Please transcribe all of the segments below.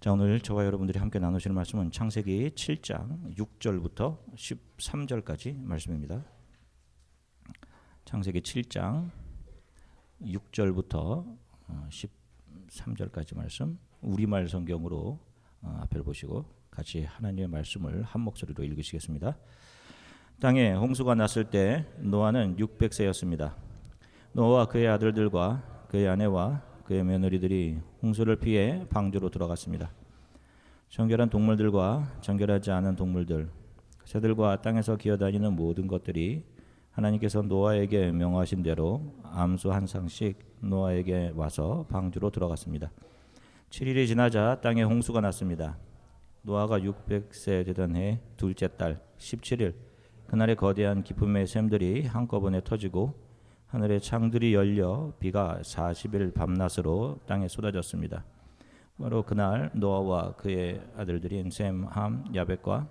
자, 오늘 저와 여러분들이 함께 나누실 말씀은 창세기 7장 6절부터 13절까지 말씀입니다. 창세기 7장 6절부터 13절까지 말씀, 우리말 성경으로 앞을 보시고 같이 하나님의 말씀을 한 목소리로 읽으시겠습니다. 땅에 홍수가 났을 때 노아는 600세였습니다. 노아와 그의 아들들과 그의 아내와 그의 며느리들이 홍수를 피해 방주로 들어갔습니다. 정결한 동물들과 정결하지 않은 동물들, 새들과 땅에서 기어다니는 모든 것들이 하나님께서 노아에게 명하신 대로 암수 한 쌍씩 노아에게 와서 방주로 들어갔습니다. 7일이 지나자 땅에 홍수가 났습니다. 노아가 600세 되던 해 둘째 달 17일, 그날의 거대한 기쁨의 샘들이 한꺼번에 터지고 하늘의 창들이 열려 비가 40일 밤낮으로 땅에 쏟아졌습니다. 바로 그날 노아와 그의 아들들인 셈, 함, 야벳과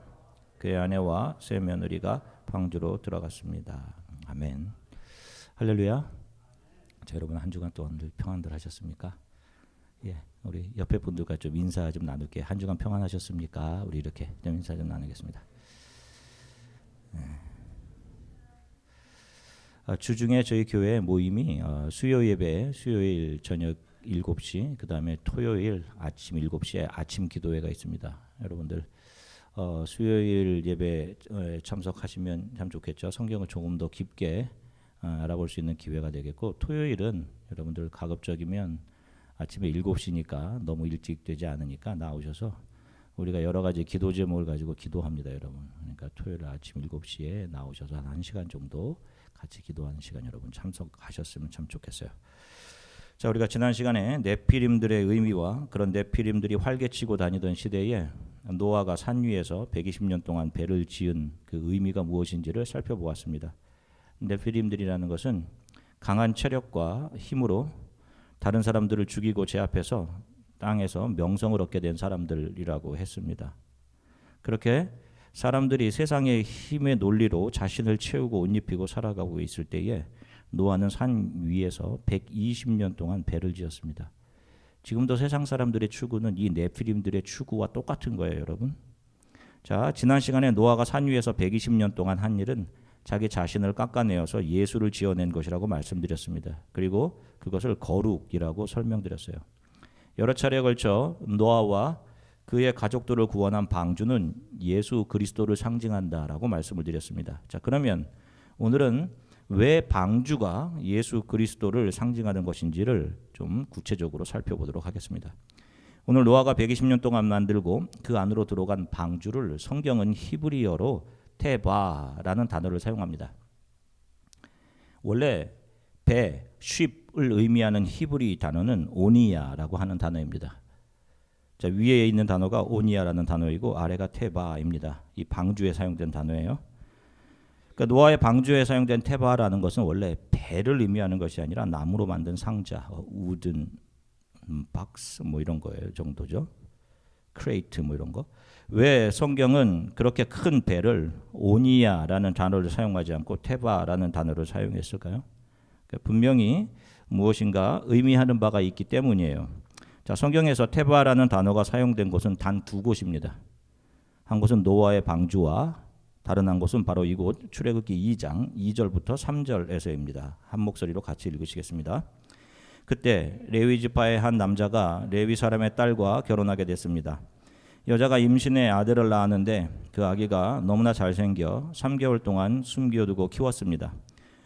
그의 아내와 세 며느리가 방주로 들어갔습니다. 아멘. 할렐루야. 자, 여러분 한 주간 동안 평안들 하셨습니까? 예, 우리 옆에 분들과 좀 인사 좀 나눌게요. 한 주간 평안하셨습니까? 우리 이렇게 좀 인사 좀 나누겠습니다. 주중에 저희 교회 모임이 수요 예배, 수요일 저녁 7시, 그 다음에 토요일 아침 7시에 아침 기도회가 있습니다. 여러분들 수요일 예배에 참석하시면 참 좋겠죠. 성경을 조금 더 깊게 알아볼 수 있는 기회가 되겠고, 토요일은 여러분들 가급적이면 아침에 7시니까 너무 일찍 되지 않으니까 나오셔서 우리가 여러 가지 기도 제목을 가지고 기도합니다, 여러분. 그러니까 토요일 아침 7시에 나오셔서 한 1시간 정도 같이 기도하는 시간 여러분 참석하셨으면 참 좋겠어요. 자, 우리가 지난 시간에 네피림들의 의미와 그런 네피림들이 활개치고 다니던 시대에 노아가 산 위에서 120년 동안 배를 지은 그 의미가 무엇인지를 살펴보았습니다. 네피림들이라는 것은 강한 체력과 힘으로 다른 사람들을 죽이고 제압해서 땅에서 명성을 얻게 된 사람들이라고 했습니다. 그렇게 사람들이 세상의 힘의 논리로 자신을 채우고 옷 입히고 살아가고 있을 때에 노아는 산 위에서 120년 동안 배를 지었습니다. 지금도 세상 사람들의 추구는 이 네피림들의 추구와 똑같은 거예요, 여러분. 자, 지난 시간에 노아가 산 위에서 120년 동안 한 일은 자기 자신을 깎아내어서 예수를 지어낸 것이라고 말씀드렸습니다. 그리고 그것을 거룩이라고 설명드렸어요. 여러 차례에 걸쳐 노아와 그의 가족들을 구원한 방주는 예수 그리스도를 상징한다라고 말씀을 드렸습니다. 자, 그러면 오늘은 왜 방주가 예수 그리스도를 상징하는 것인지를 좀 구체적으로 살펴보도록 하겠습니다. 오늘 노아가 120년 동안 만들고 그 안으로 들어간 방주를 성경은 히브리어로 테바라는 단어를 사용합니다. 원래 배, 쉽을 의미하는 히브리 단어는 오니야라고 하는 단어입니다. 자, 위에 있는 단어가 오니야라는 단어이고 아래가 테바입니다. 이 방주에 사용된 단어예요. 그러니까 노아의 방주에 사용된 테바라는 것은 원래 배를 의미하는 것이 아니라 나무로 만든 상자, 우든, 박스 뭐 이런 거예요 정도죠. 크레이트 뭐 이런 거. 왜 성경은 그렇게 큰 배를 오니야라는 단어를 사용하지 않고 테바라는 단어를 사용했을까요? 그러니까 분명히 무엇인가 의미하는 바가 있기 때문이에요. 자, 성경에서 테바라는 단어가 사용된 곳은 단 두 곳입니다. 한 곳은 노아의 방주와 다른 한 곳은 바로 이곳 출애굽기 2장 2절부터 3절에서입니다. 한 목소리로 같이 읽으시겠습니다. 그때 레위 지파의 한 남자가 레위 사람의 딸과 결혼하게 됐습니다. 여자가 임신해 아들을 낳았는데 그 아기가 너무나 잘생겨 3개월 동안 숨겨두고 키웠습니다.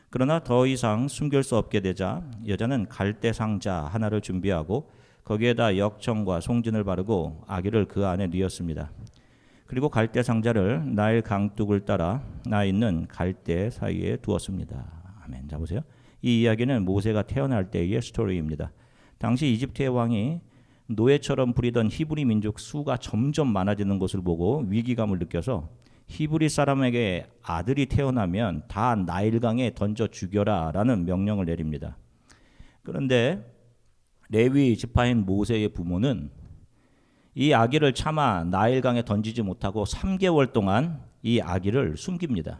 그러나 더 이상 숨길 수 없게 되자 여자는 갈대 상자 하나를 준비하고 거기에다 역청과 송진을 바르고 아기를 그 안에 넣었습니다. 그리고 갈대 상자를 나일 강둑을 따라 나 있는 갈대 사이에 두었습니다. 아멘. 자, 보세요. 이 이야기는 모세가 태어날 때의 스토리입니다. 당시 이집트의 왕이 노예처럼 부리던 히브리 민족 수가 점점 많아지는 것을 보고 위기감을 느껴서 히브리 사람에게 아들이 태어나면 다 나일강에 던져 죽여라 라는 명령을 내립니다. 그런데 레위 지파인 모세의 부모는 이 아기를 차마 나일강에 던지지 못하고 3개월 동안 이 아기를 숨깁니다.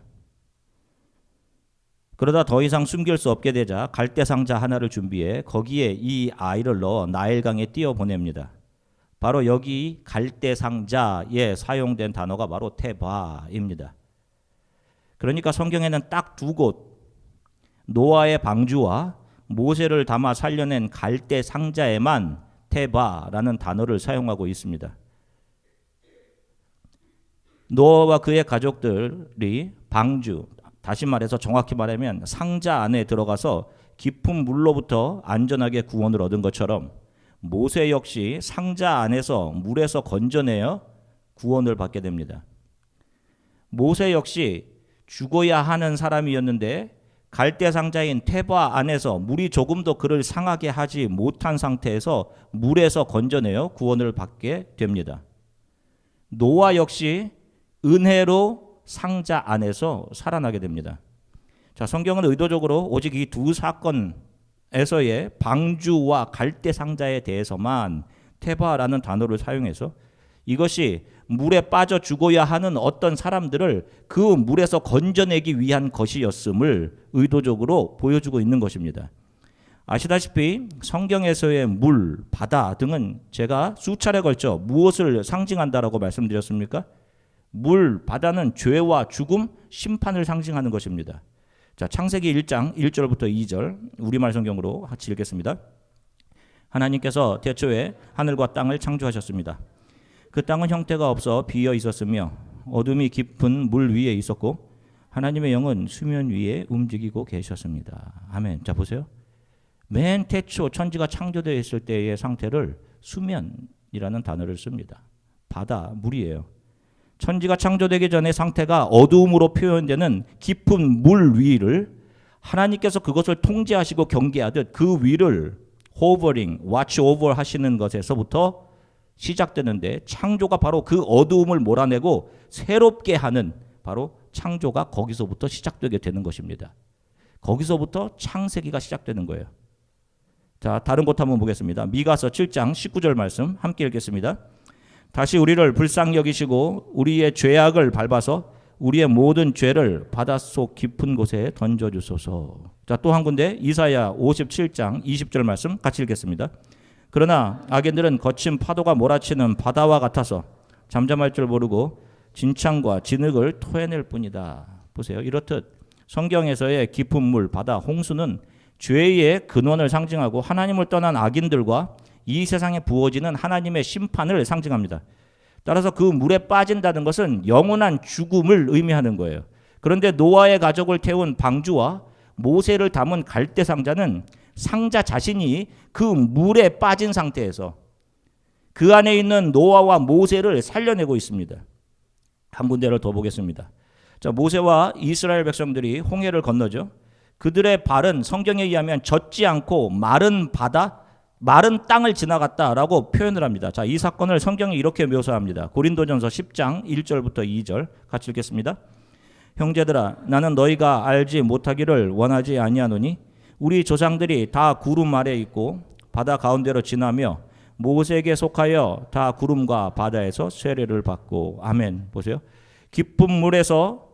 그러다 더 이상 숨길 수 없게 되자 갈대 상자 하나를 준비해 거기에 이 아이를 넣어 나일강에 띄어 보냅니다. 바로 여기 갈대상자에 사용된 단어가 바로 테바입니다. 그러니까 성경에는 딱 두 곳, 노아의 방주와 모세를 담아 살려낸 갈대상자에만 테바라는 단어를 사용하고 있습니다. 노아와 그의 가족들이 방주, 다시 말해서 정확히 말하면 상자 안에 들어가서 깊은 물로부터 안전하게 구원을 얻은 것처럼 모세 역시 상자 안에서 물에서 건져내어 구원을 받게 됩니다. 모세 역시 죽어야 하는 사람이었는데 갈대상자인 테바 안에서 물이 조금도 그를 상하게 하지 못한 상태에서 물에서 건져내어 구원을 받게 됩니다. 노아 역시 은혜로 상자 안에서 살아나게 됩니다. 자, 성경은 의도적으로 오직 이 두 사건에서의 방주와 갈대상자에 대해서만 테바라는 단어를 사용해서 이것이 물에 빠져 죽어야 하는 어떤 사람들을 그 물에서 건져내기 위한 것이었음을 의도적으로 보여주고 있는 것입니다. 아시다시피 성경에서의 물, 바다 등은 제가 수차례 걸쳐 무엇을 상징한다라고 말씀드렸습니까? 물, 바다는 죄와 죽음, 심판을 상징하는 것입니다. 자, 창세기 1장 1절부터 2절 우리말 성경으로 같이 읽겠습니다. 하나님께서 태초에 하늘과 땅을 창조하셨습니다. 그 땅은 형태가 없어 비어 있었으며 어둠이 깊은 물 위에 있었고 하나님의 영은 수면 위에 움직이고 계셨습니다. 아멘. 자, 보세요. 맨 태초 천지가 창조되어 있을 때의 상태를 수면이라는 단어를 씁니다. 바다, 물이에요. 천지가 창조되기 전의 상태가 어두움으로 표현되는 깊은 물 위를 하나님께서 그것을 통제하시고 경계하듯 그 위를 hovering, watch over 하시는 것에서부터 시작되는데 창조가 바로 그 어두움을 몰아내고 새롭게 하는 바로 창조가 거기서부터 시작되게 되는 것입니다. 거기서부터 창세기가 시작되는 거예요. 자, 다른 곳 한번 보겠습니다. 미가서 7장 19절 말씀 함께 읽겠습니다. 다시 우리를 불쌍히 여기시고 우리의 죄악을 밟아서 우리의 모든 죄를 바닷속 깊은 곳에 던져주소서. 자, 또 한 군데 이사야 57장 20절 말씀 같이 읽겠습니다. 그러나 악인들은 거친 파도가 몰아치는 바다와 같아서 잠잠할 줄 모르고 진창과 진흙을 토해낼 뿐이다. 보세요. 이렇듯 성경에서의 깊은 물, 바다, 홍수는 죄의 근원을 상징하고 하나님을 떠난 악인들과 이 세상에 부어지는 하나님의 심판을 상징합니다. 따라서 그 물에 빠진다는 것은 영원한 죽음을 의미하는 거예요. 그런데 노아의 가족을 태운 방주와 모세를 담은 갈대상자는 상자 자신이 그 물에 빠진 상태에서 그 안에 있는 노아와 모세를 살려내고 있습니다. 한 군데를 더 보겠습니다. 자, 모세와 이스라엘 백성들이 홍해를 건너죠. 그들의 발은 성경에 의하면 젖지 않고 마른 바다, 마른 땅을 지나갔다라고 표현을 합니다. 자, 이 사건을 성경이 이렇게 묘사합니다. 고린도전서 10장 1절부터 2절 같이 읽겠습니다. 형제들아, 나는 너희가 알지 못하기를 원하지 아니하노니 우리 조상들이 다 구름 아래 있고 바다 가운데로 지나며 모세에게 속하여 다 구름과 바다에서 세례를 받고. 아멘. 보세요. 깊은 물에서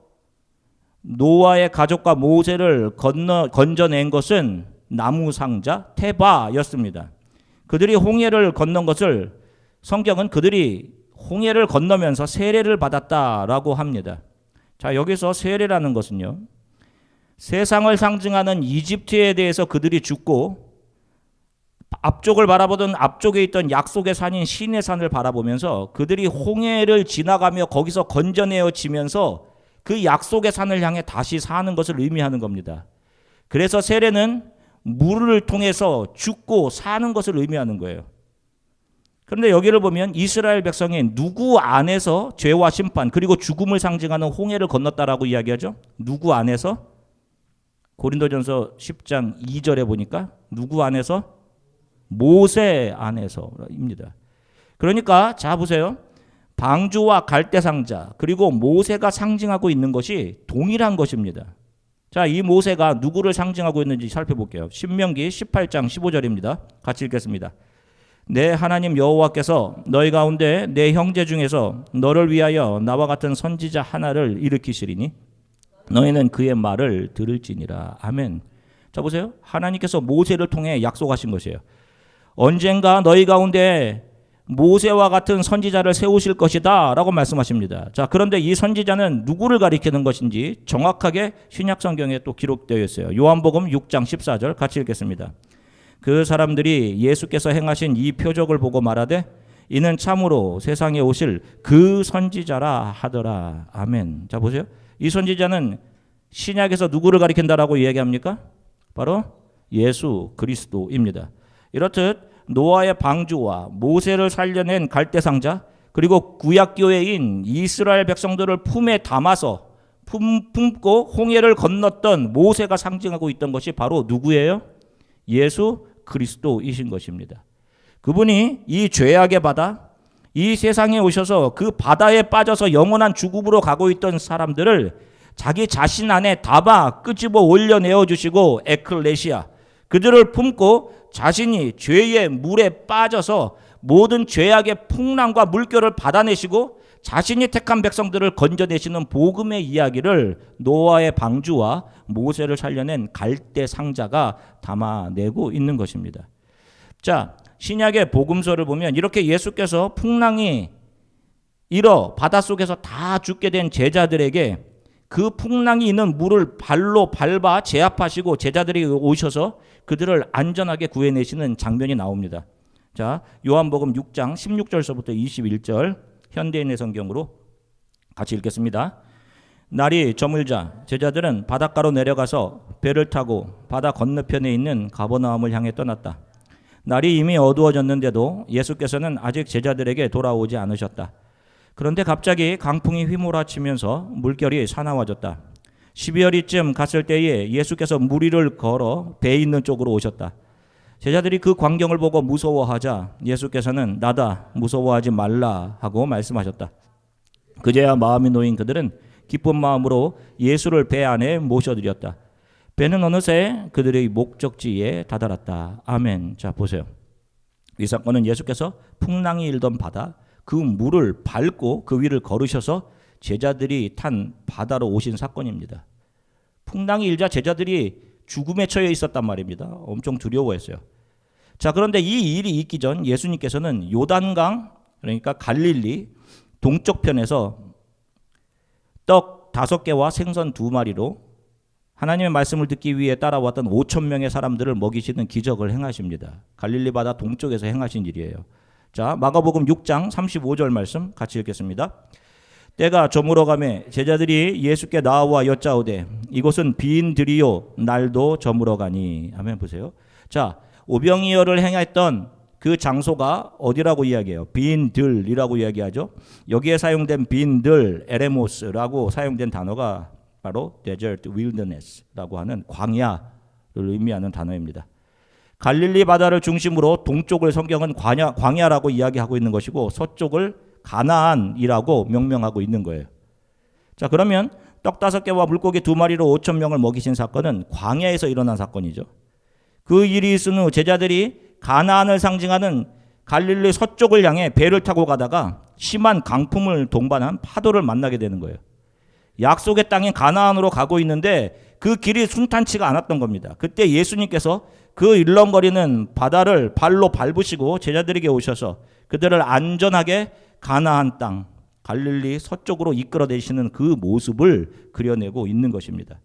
노아의 가족과 모세를 건져낸 것은 나무 상자 테바였습니다. 그들이 홍해를 건넌 것을 성경은 그들이 홍해를 건너면서 세례를 받았다라고 합니다. 자, 여기서 세례라는 것은요, 세상을 상징하는 이집트에 대해서 그들이 죽고 앞쪽을 바라보던 앞쪽에 있던 약속의 산인 시내 산을 바라보면서 그들이 홍해를 지나가며 거기서 건져내어지면서 그 약속의 산을 향해 다시 사는 것을 의미하는 겁니다. 그래서 세례는 물을 통해서 죽고 사는 것을 의미하는 거예요. 그런데 여기를 보면 이스라엘 백성이 누구 안에서 죄와 심판 그리고 죽음을 상징하는 홍해를 건넜다라고 이야기하죠. 누구 안에서? 고린도전서 10장 2절에 보니까 누구 안에서? 모세 안에서입니다. 그러니까 자 보세요. 방주와 갈대상자 그리고 모세가 상징하고 있는 것이 동일한 것입니다. 자, 이 모세가 누구를 상징하고 있는지 살펴볼게요. 신명기 18장 15절입니다. 같이 읽겠습니다. 내 하나님 여호와께서 너희 가운데 내 형제 중에서 너를 위하여 나와 같은 선지자 하나를 일으키시리니 너희는 그의 말을 들을지니라. 아멘. 자, 보세요. 하나님께서 모세를 통해 약속하신 것이에요. 언젠가 너희 가운데 모세와 같은 선지자를 세우실 것이다 라고 말씀하십니다. 자, 그런데 이 선지자는 누구를 가리키는 것인지 정확하게 신약 성경에 또 기록되어 있어요. 요한복음 6장 14절 같이 읽겠습니다. 그 사람들이 예수께서 행하신 이 표적을 보고 말하되 이는 참으로 세상에 오실 그 선지자라 하더라. 아멘. 자, 보세요. 이 선지자는 신약에서 누구를 가리킨다라고 이야기합니까? 바로 예수 그리스도입니다. 이렇듯 노아의 방주와 모세를 살려낸 갈대상자, 그리고 구약교회인 이스라엘 백성들을 품에 담아서 품고 홍해를 건넜던 모세가 상징하고 있던 것이 바로 누구예요? 예수 그리스도이신 것입니다. 그분이 이 죄악의 바다, 이 세상에 오셔서 그 바다에 빠져서 영원한 죽음으로 가고 있던 사람들을 자기 자신 안에 담아 끄집어 올려내어 주시고 에클레시아, 그들을 품고 자신이 죄의 물에 빠져서 모든 죄악의 풍랑과 물결을 받아내시고 자신이 택한 백성들을 건져내시는 복음의 이야기를 노아의 방주와 모세를 살려낸 갈대 상자가 담아내고 있는 것입니다. 자, 신약의 복음서를 보면 이렇게 예수께서 풍랑이 일어 바닷속에서 다 죽게 된 제자들에게 그 풍랑이 있는 물을 발로 밟아 제압하시고 제자들이 오셔서 그들을 안전하게 구해내시는 장면이 나옵니다. 자, 요한복음 6장 16절서부터 21절 현대인의 성경으로 같이 읽겠습니다. 날이 저물자 제자들은 바닷가로 내려가서 배를 타고 바다 건너편에 있는 가버나움을 향해 떠났다. 날이 이미 어두워졌는데도 예수께서는 아직 제자들에게 돌아오지 않으셨다. 그런데 갑자기 강풍이 휘몰아치면서 물결이 사나워졌다. 12월이쯤 갔을 때에 예수께서 물 위를 걸어 배 있는 쪽으로 오셨다. 제자들이 그 광경을 보고 무서워하자 예수께서는 나다, 무서워하지 말라 하고 말씀하셨다. 그제야 마음이 놓인 그들은 기쁜 마음으로 예수를 배 안에 모셔드렸다. 배는 어느새 그들의 목적지에 다다랐다. 아멘. 자, 보세요. 이 사건은 예수께서 풍랑이 일던 바다, 그 물을 밟고 그 위를 걸으셔서 제자들이 탄 바다로 오신 사건입니다. 풍랑이 일자 제자들이 죽음에 처해 있었단 말입니다. 엄청 두려워했어요. 자, 그런데 이 일이 있기 전 예수님께서는 요단강, 그러니까 갈릴리 동쪽 편에서 떡 5개와 생선 2마리로 하나님의 말씀을 듣기 위해 따라왔던 5,000명의 사람들을 먹이시는 기적을 행하십니다. 갈릴리 바다 동쪽에서 행하신 일이에요. 자, 마가복음 6장 35절 말씀 같이 읽겠습니다. 때가 저물어가매 제자들이 예수께 나와 여짜오되 이곳은 빈들이요 날도 저물어가니. 아멘. 보세요. 자, 오병이어를 행했던 그 장소가 어디라고 이야기해요? 빈들이라고 이야기하죠. 여기에 사용된 빈들, 에레모스라고 사용된 단어가 바로 desert wilderness라고 하는 광야를 의미하는 단어입니다. 갈릴리 바다를 중심으로 동쪽을 성경은 광야라고 이야기하고 있는 것이고 서쪽을 가나안이라고 명명하고 있는 거예요. 자, 그러면 떡 5개와 물고기 2마리로 5,000명을 먹이신 사건은 광야에서 일어난 사건이죠. 그 일이 있은 후 제자들이 가나안을 상징하는 갈릴리 서쪽을 향해 배를 타고 가다가 심한 강풍을 동반한 파도를 만나게 되는 거예요. 약속의 땅인 가나안으로 가고 있는데 그 길이 순탄치가 않았던 겁니다. 그때 예수님께서 그 일렁거리는 바다를 발로 밟으시고 제자들에게 오셔서 그들을 안전하게 가나안 땅, 갈릴리 서쪽으로 이끌어내시는 그 모습을 그려내고 있는 것입니다.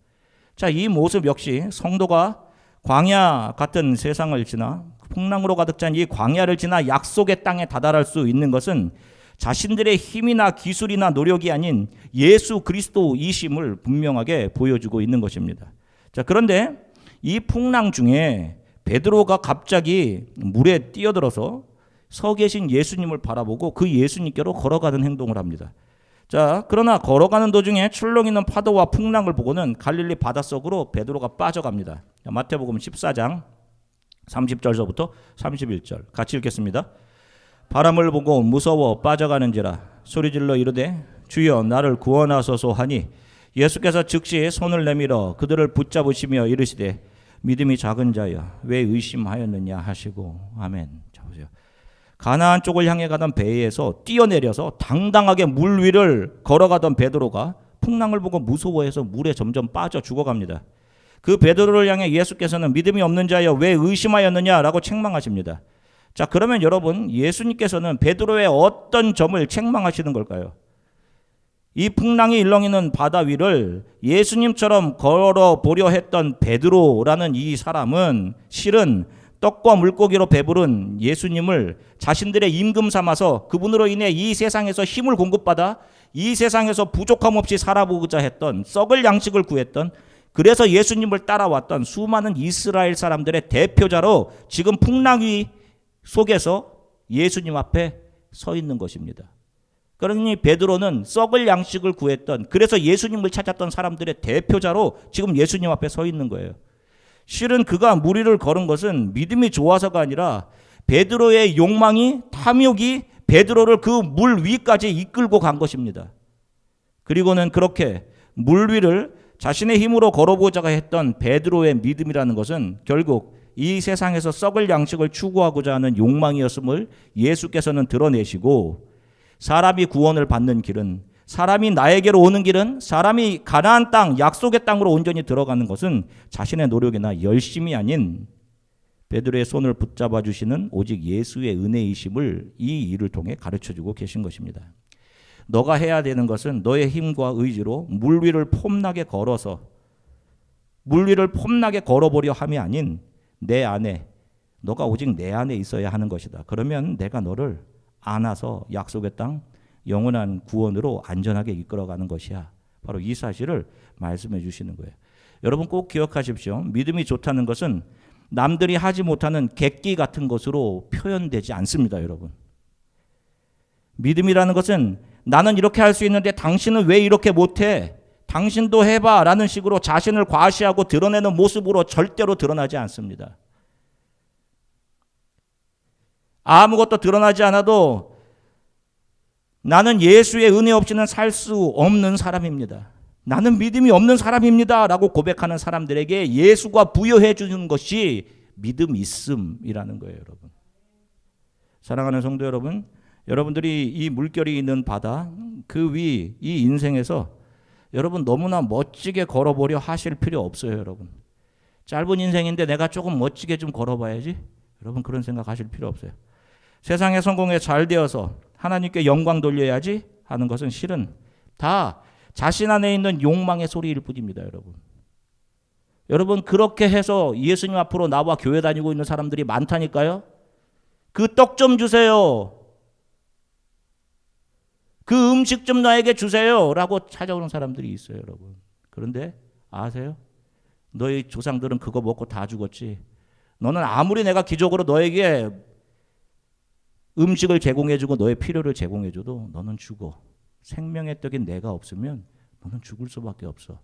자, 이 모습 역시 성도가 광야 같은 세상을 지나 풍랑으로 가득 찬 이 광야를 지나 약속의 땅에 다다를 수 있는 것은 자신들의 힘이나 기술이나 노력이 아닌 예수 그리스도이심을 분명하게 보여주고 있는 것입니다. 자, 그런데 이 풍랑 중에 베드로가 갑자기 물에 뛰어들어서 서 계신 예수님을 바라보고 그 예수님께로 걸어가는 행동을 합니다. 자, 그러나 걸어가는 도중에 출렁이는 파도와 풍랑을 보고는 갈릴리 바닷속으로 베드로가 빠져갑니다. 자, 마태복음 14장 30절서부터 31절 같이 읽겠습니다. 바람을 보고 무서워 빠져가는지라 소리질러 이르되 주여 나를 구원하소서 하니 예수께서 즉시 손을 내밀어 그들을 붙잡으시며 이르시되 믿음이 작은 자여 왜 의심하였느냐 하시고. 아멘. 자, 보세요. 가나안 쪽을 향해 가던 배에서 뛰어내려서 당당하게 물 위를 걸어가던 베드로가 풍랑을 보고 무서워해서 물에 점점 빠져 죽어갑니다. 그 베드로를 향해 예수께서는 믿음이 없는 자여 왜 의심하였느냐라고 책망하십니다. 자, 그러면 여러분, 예수님께서는 베드로의 어떤 점을 책망하시는 걸까요? 이 풍랑이 일렁이는 바다 위를 예수님처럼 걸어보려 했던 베드로라는 이 사람은 실은 떡과 물고기로 배부른 예수님을 자신들의 임금 삼아서 그분으로 인해 이 세상에서 힘을 공급받아 이 세상에서 부족함 없이 살아보고자 했던, 썩을 양식을 구했던, 그래서 예수님을 따라왔던 수많은 이스라엘 사람들의 대표자로 지금 풍랑위 속에서 예수님 앞에 서 있는 것입니다. 그러니 베드로는 썩을 양식을 구했던, 그래서 예수님을 찾았던 사람들의 대표자로 지금 예수님 앞에 서 있는 거예요. 실은 그가 물 위를 걸은 것은 믿음이 좋아서가 아니라 베드로의 욕망이, 탐욕이 베드로를 그 물 위까지 이끌고 간 것입니다. 그리고는 그렇게 물 위를 자신의 힘으로 걸어보자가 했던 베드로의 믿음이라는 것은 결국 이 세상에서 썩을 양식을 추구하고자 하는 욕망이었음을 예수께서는 드러내시고, 사람이 구원을 받는 길은, 사람이 나에게로 오는 길은, 사람이 가나안 땅, 약속의 땅으로 온전히 들어가는 것은 자신의 노력이나 열심이 아닌 베드로의 손을 붙잡아 주시는 오직 예수의 은혜이심을 이 일을 통해 가르쳐주고 계신 것입니다. 너가 해야 되는 것은 너의 힘과 의지로 물 위를 폼나게 걸어서, 물 위를 폼나게 걸어보려 함이 아닌 내 안에, 너가 오직 내 안에 있어야 하는 것이다. 그러면 내가 너를 안아서 약속의 땅, 영원한 구원으로 안전하게 이끌어가는 것이야. 바로 이 사실을 말씀해 주시는 거예요. 여러분 꼭 기억하십시오. 믿음이 좋다는 것은 남들이 하지 못하는 객기 같은 것으로 표현되지 않습니다, 여러분. 믿음이라는 것은 나는 이렇게 할 수 있는데 당신은 왜 이렇게 못해? 당신도 해봐 라는 식으로 자신을 과시하고 드러내는 모습으로 절대로 드러나지 않습니다. 아무것도 드러나지 않아도 나는 예수의 은혜 없이는 살 수 없는 사람입니다. 나는 믿음이 없는 사람입니다 라고 고백하는 사람들에게 예수가 부여해 주는 것이 믿음 있음이라는 거예요, 여러분. 사랑하는 성도 여러분, 여러분들이 이 물결이 있는 바다, 그 위, 이 인생에서 여러분 너무나 멋지게 걸어보려 하실 필요 없어요, 여러분. 짧은 인생인데 내가 조금 멋지게 좀 걸어봐야지. 여러분 그런 생각 하실 필요 없어요. 세상의 성공에 잘 되어서 하나님께 영광 돌려야지 하는 것은 실은 다 자신 안에 있는 욕망의 소리일 뿐입니다, 여러분. 여러분 그렇게 해서 예수님 앞으로 나와 교회 다니고 있는 사람들이 많다니까요. 그 떡 좀 주세요. 그 음식 좀 나에게 주세요 라고 찾아오는 사람들이 있어요, 여러분. 그런데 아세요? 너희 조상들은 그거 먹고 다 죽었지. 너는 아무리 내가 기적으로 너에게 음식을 제공해주고 너의 필요를 제공해줘도 너는 죽어. 생명의 떡인 내가 없으면 너는 죽을 수밖에 없어.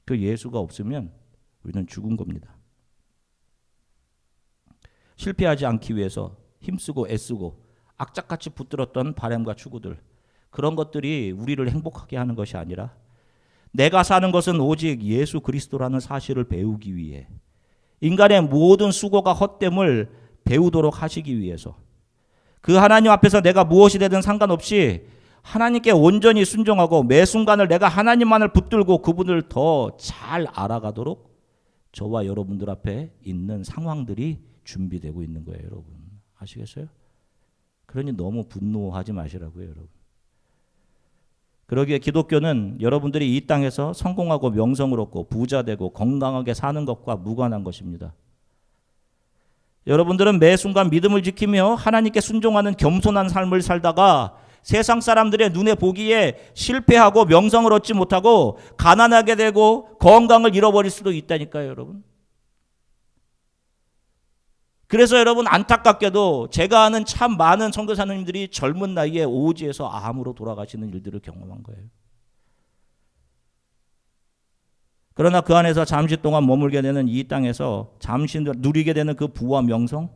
그 예수가 없으면 우리는 죽은 겁니다. 실패하지 않기 위해서 힘쓰고 애쓰고 악착같이 붙들었던 바람과 추구들, 그런 것들이 우리를 행복하게 하는 것이 아니라 내가 사는 것은 오직 예수 그리스도라는 사실을 배우기 위해, 인간의 모든 수고가 헛됨을 배우도록 하시기 위해서, 그 하나님 앞에서 내가 무엇이 되든 상관없이 하나님께 온전히 순종하고 매 순간을 내가 하나님만을 붙들고 그분을 더 잘 알아가도록 저와 여러분들 앞에 있는 상황들이 준비되고 있는 거예요, 여러분. 아시겠어요? 그러니 너무 분노하지 마시라고요, 여러분. 그러기에 기독교는 여러분들이 이 땅에서 성공하고 명성을 얻고 부자 되고 건강하게 사는 것과 무관한 것입니다. 여러분들은 매 순간 믿음을 지키며 하나님께 순종하는 겸손한 삶을 살다가 세상 사람들의 눈에 보기에 실패하고 명성을 얻지 못하고 가난하게 되고 건강을 잃어버릴 수도 있다니까요, 여러분. 그래서 여러분 안타깝게도 제가 아는 참 많은 선교사님들이 젊은 나이에 오지에서 암으로 돌아가시는 일들을 경험한 거예요. 그러나 그 안에서 잠시 동안 머물게 되는 이 땅에서 잠시 누리게 되는 그 부와 명성,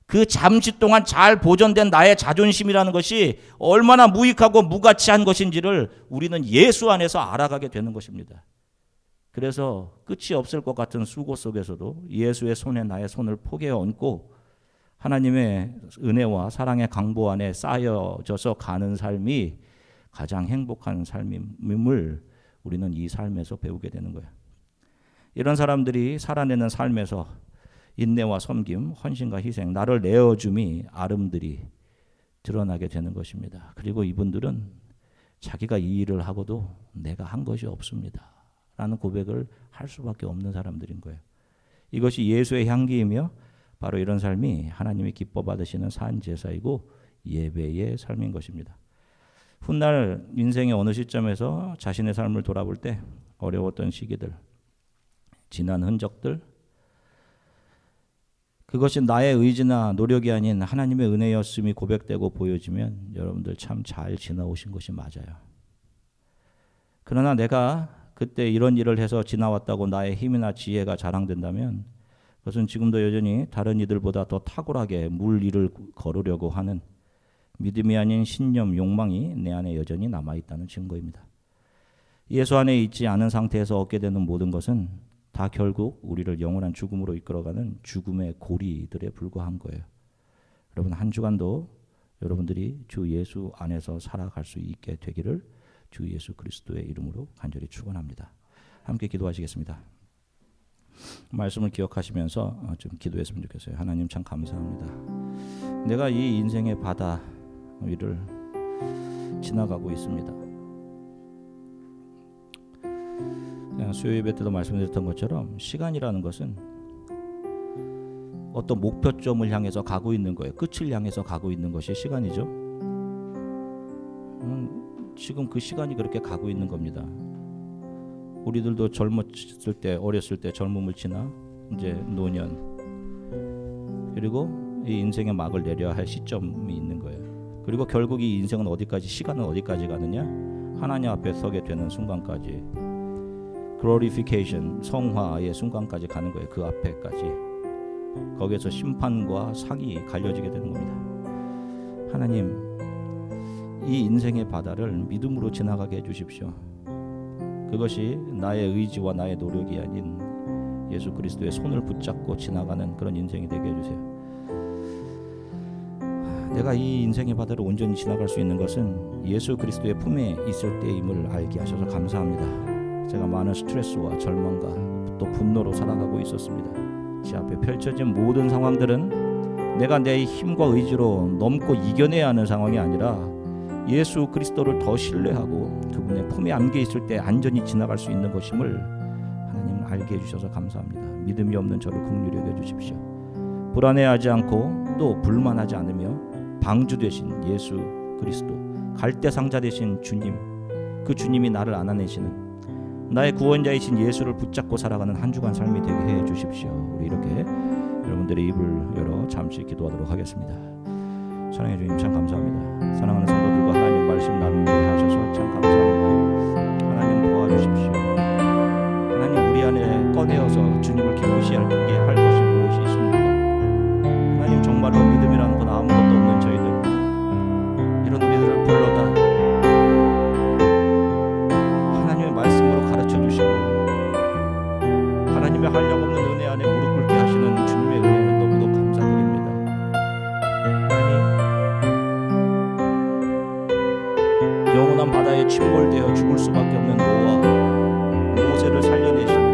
그 잠시 동안 잘 보존된 나의 자존심이라는 것이 얼마나 무익하고 무가치한 것인지를 우리는 예수 안에서 알아가게 되는 것입니다. 그래서 끝이 없을 것 같은 수고 속에서도 예수의 손에 나의 손을 포개 얹고 하나님의 은혜와 사랑의 강보 안에 쌓여져서 가는 삶이 가장 행복한 삶임을 우리는 이 삶에서 배우게 되는 거예요. 이런 사람들이 살아내는 삶에서 인내와 섬김, 헌신과 희생, 나를 내어줌이 아름들이 드러나게 되는 것입니다. 그리고 이분들은 자기가 이 일을 하고도 내가 한 것이 없습니다 라는 고백을 할 수밖에 없는 사람들인 거예요. 이것이 예수의 향기이며 바로 이런 삶이 하나님이 기뻐 받으시는 산제사이고 예배의 삶인 것입니다. 훗날 인생의 어느 시점에서 자신의 삶을 돌아볼 때 어려웠던 시기들, 지난 흔적들, 그것이 나의 의지나 노력이 아닌 하나님의 은혜였음이 고백되고 보여지면 여러분들 참 잘 지나오신 것이 맞아요. 그러나 내가 그때 이런 일을 해서 지나왔다고 나의 힘이나 지혜가 자랑된다면 그것은 지금도 여전히 다른 이들보다 더 탁월하게 물 위를 걸으려고 하는 믿음이 아닌 신념, 욕망이 내 안에 여전히 남아있다는 증거입니다. 예수 안에 있지 않은 상태에서 얻게 되는 모든 것은 다 결국 우리를 영원한 죽음으로 이끌어가는 죽음의 고리들에 불과한 거예요. 여러분 한 주간도 여러분들이 주 예수 안에서 살아갈 수 있게 되기를 주 예수 그리스도의 이름으로 간절히 축원합니다. 함께 기도하시겠습니다. 말씀을 기억하시면서 좀 기도했으면 좋겠어요. 하나님 참 감사합니다. 내가 이 인생의 바다 위를 지나가고 있습니다. 수요 예배 때도 말씀드렸던 것처럼 시간이라는 것은 어떤 목표점을 향해서 가고 있는 거예요. 끝을 향해서 가고 있는 것이 시간이죠. 지금 그 시간이 그렇게 가고 있는 겁니다. 우리들도 젊었을 때, 어렸을 때 젊음을 지나 이제 노년, 그리고 이 인생의 막을 내려야 할 시점이 있는 거예요. 그리고 결국 이 인생은 어디까지, 시간은 어디까지 가느냐? 하나님 앞에 서게 되는 순간까지, glorification, 성화의 순간까지 가는 거예요. 그 앞에까지. 거기에서 심판과 상이 갈려지게 되는 겁니다. 하나님, 이 인생의 바다를 믿음으로 지나가게 해주십시오. 그것이 나의 의지와 나의 노력이 아닌 예수 그리스도의 손을 붙잡고 지나가는 그런 인생이 되게 해주세요. 내가 이 인생의 바다를 온전히 지나갈 수 있는 것은 예수 그리스도의 품에 있을 때임을 알게 하셔서 감사합니다. 제가 많은 스트레스와 절망과 또 분노로 살아가고 있었습니다. 제 앞에 펼쳐진 모든 상황들은 내가 내 힘과 의지로 넘고 이겨내야 하는 상황이 아니라 예수 그리스도를 더 신뢰하고 그분의 품에 안겨 있을 때 안전히 지나갈 수 있는 것임을 하나님 알게 해주셔서 감사합니다. 믿음이 없는 저를 긍휼히 여겨주십시오. 불안해하지 않고 또 불만하지 않으며 방주 되신 예수 그리스도, 갈대상자 되신 주님, 그 주님이 나를 안아내시는 나의 구원자이신 예수를 붙잡고 살아가는 한 주간 삶이 되게 해 주십시오. 우리 이렇게 여러분들의 입을 열어 잠시 기도하도록 하겠습니다. 사랑해 주님 참 감사합니다. 사랑하는 성도들과 하나님 말씀 나누게 하셔서 참 감사합니다. 하나님 도와주십시오. 하나님 우리 안에 꺼내어서 주님을 기쁘시게 할 것이 무엇이 있습니까? 하나님 정말로 믿음이라는 건 아무것도 없는 저희들, 이런 우리들을 불러다 하나님의 말씀으로 가르쳐 주시고 하나님의 한량없는 은혜 안에 무릎 꿇게 하시는 주님의 은혜는 너무도 감사드립니다. 하나님, 영원한 바다에 침몰되어 죽을 수밖에 없는 노아, 모세를 살려내시는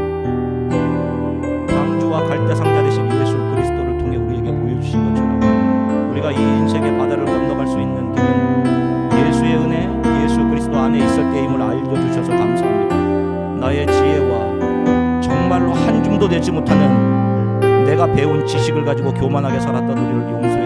방주와 갈대상자 되신 예수 그리스도를 통해 우리에게 보여주신 것처럼 우리가 이 인생의 바다를 건너갈 수 있는 길은 예수의 은혜, 예수 그리스도 안에 있을 때임을 알려주셔서 감사합니다. 나의 지혜와 정말로 한 줌도 되지 못하는 내가 배운 지식을 가지고 교만하게 살았던 우리를 용서해